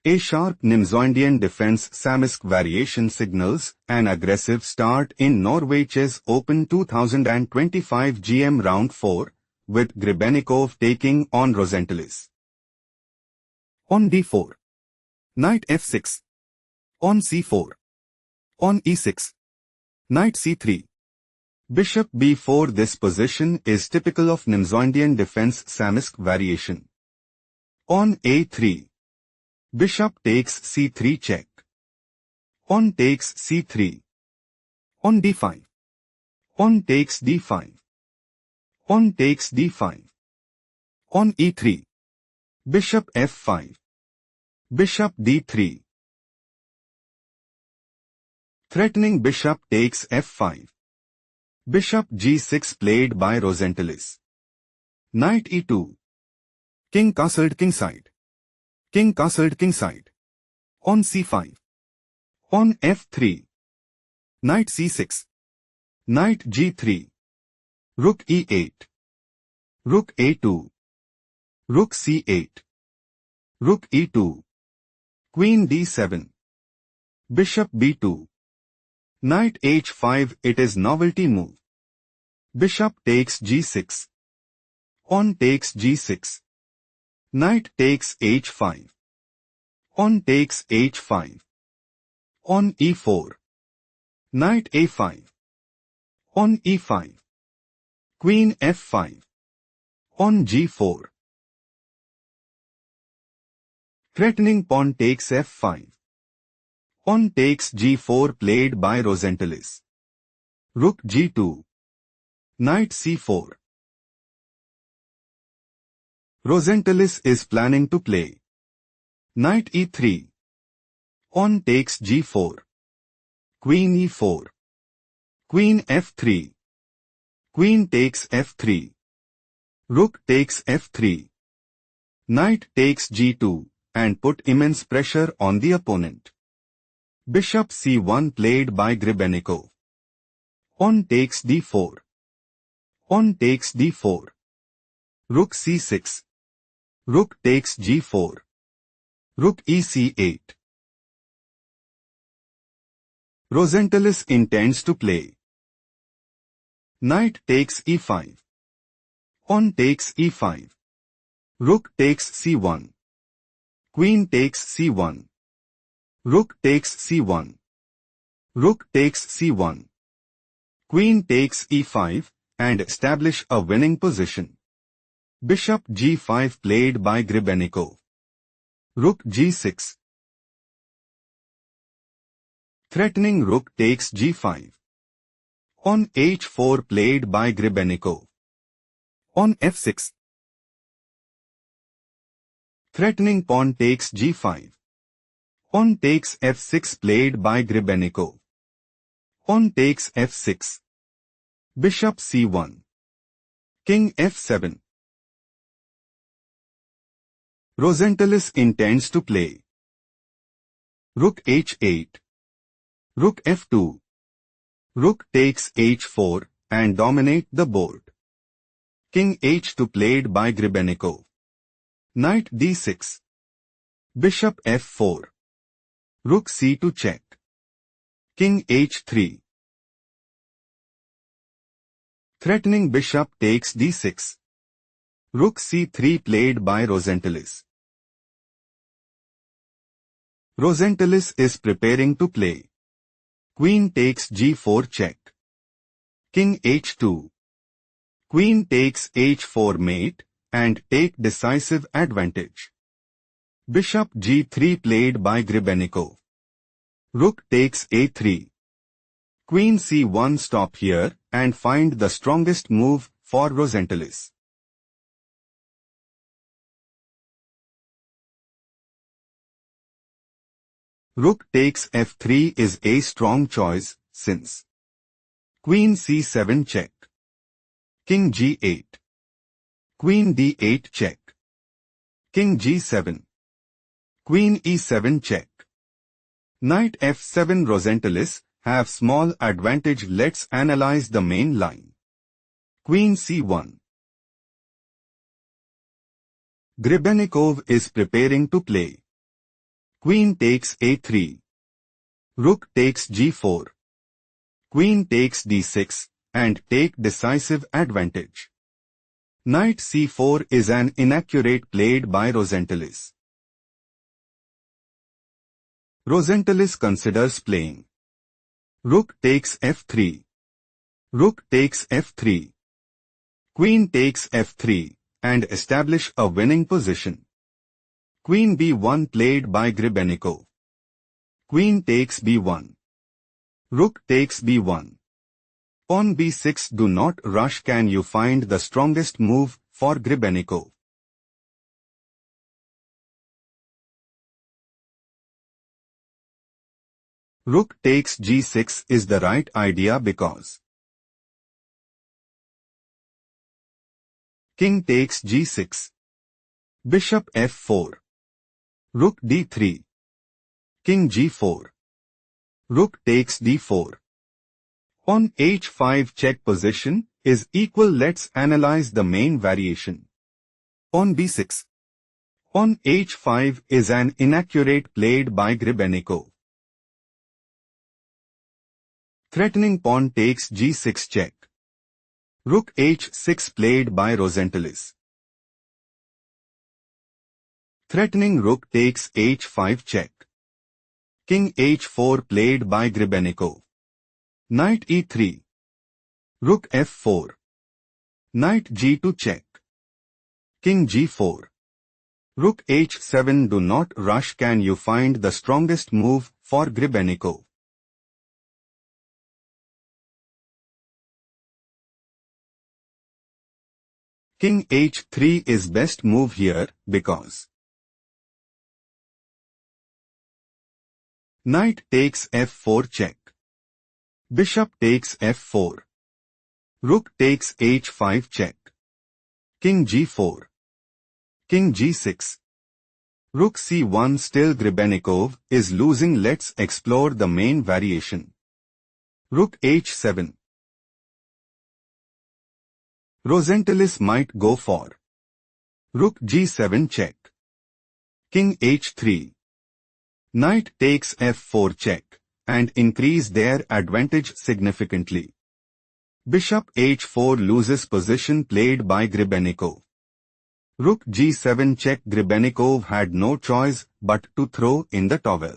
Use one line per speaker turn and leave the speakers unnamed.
A sharp Nimzondian defense Samisk variation signals an aggressive start in Norway Chess Open 2025 GM Round 4, with Grebennikov taking on Rosentelis. On d4. Knight f6. On c4. On e6. Knight c3. Bishop b4. This position is typical of Nimzondian defense Samisk variation. On a3. Bishop takes c3 check. On takes c3. On d5. On takes d5. On takes d5. On e3. Bishop f5. Bishop d3. Threatening bishop takes f5. Bishop g6 played by Rosentelis. Knight e2. King castled kingside. King castled kingside. On c5. On f3. Knight c6. Knight g3. Rook e8. Rook a2. Rook c8. Rook e2. Queen d7. Bishop b2. Knight h5. It is novelty move. Bishop takes g6. On takes g6. Knight takes h5. On takes h5. On e4. Knight a5. On e5. Queen f5. On g4. Threatening pawn takes f5. On takes g4 played by Rosentelis. Rook g2. Knight c4. Rosentelis is planning to play Knight e3. On takes g4. Queen e4. Queen f3. Queen takes f3. Rook takes f3. Knight takes g2 and put immense pressure on the opponent. Bishop c1 played by Grebennikov. On takes d4. On takes d4. Rook c6. Rook takes g4. Rook ec8. Rosentelis intends to play Knight takes e5. On takes e5. Rook takes c1. Queen takes c1. Rook takes c1. Rook takes c1. Queen takes e5 and establish a winning position. Bishop g5 played by Grebennikov. Rook g6. Threatening rook takes g5. On h4 played by Grebennikov. On f6. Threatening pawn takes g5. On takes f6 played by Grebennikov. On takes f6. Bishop c1. King f7. Rosentelis intends to play Rook h8. Rook f2. Rook takes h4 and dominate the board. King h2 played by Grebennikov. Knight d6. Bishop f4. Rook c2 check. King h3. Threatening bishop takes d6. Rook c3 played by Rosentelis. Rosentelis is preparing to play Queen takes g4 check. King h2. Queen takes h4 mate and take decisive advantage. Bishop g3 played by Grebennikov. Rook takes a3. Queen c1. Stop here and find the strongest move for Rosentelis. Rook takes f3 is a strong choice, since Queen c7 check. King g8. Queen d8 check. King g7. Queen e7 check. Knight f7. Rosentelis have small advantage. Let's analyze the main line. Queen c1. Grebennikov is preparing to play Queen takes a3. Rook takes g4. Queen takes d6 and take decisive advantage. Knight c4 is an inaccurate played by Rosentelis. Rosentelis considers playing. Rook takes f3. Rook takes f3. Queen takes f3 and establish a winning position. Queen b1 played by Grebennikov. Queen takes b1. Rook takes b1. Pawn b6. Do not rush. Can you find the strongest move for Grebennikov? Rook takes g6 is the right idea because King takes g6. Bishop f4. Rook d3. King g4. Rook takes d4. Pawn h5 check position is equal. Let's analyze the main variation. Pawn b6. Pawn h5 is an inaccurate played by Grebennikov. Threatening pawn takes g6 check. Rook h6 played by Rosentelis. Threatening rook takes h5 check. King h4 played by Grebennikov. Knight e3. Rook f4. Knight g2 check. King g4. Rook h7. Do not rush. Can you find the strongest move for Grebennikov? King h3 is best move here because Knight takes f4 check. Bishop takes f4. Rook takes h5 check. King g4. King g6. Rook c1. Still Grebennikov is losing. Let's explore the main variation. Rook h7. Rosentelis might go for Rook g7 check. King h3. Knight takes f4 check and increase their advantage significantly. Bishop h4 loses position played by Grebennikov. Rook g7 check. Grebennikov had no choice but to throw in the towel.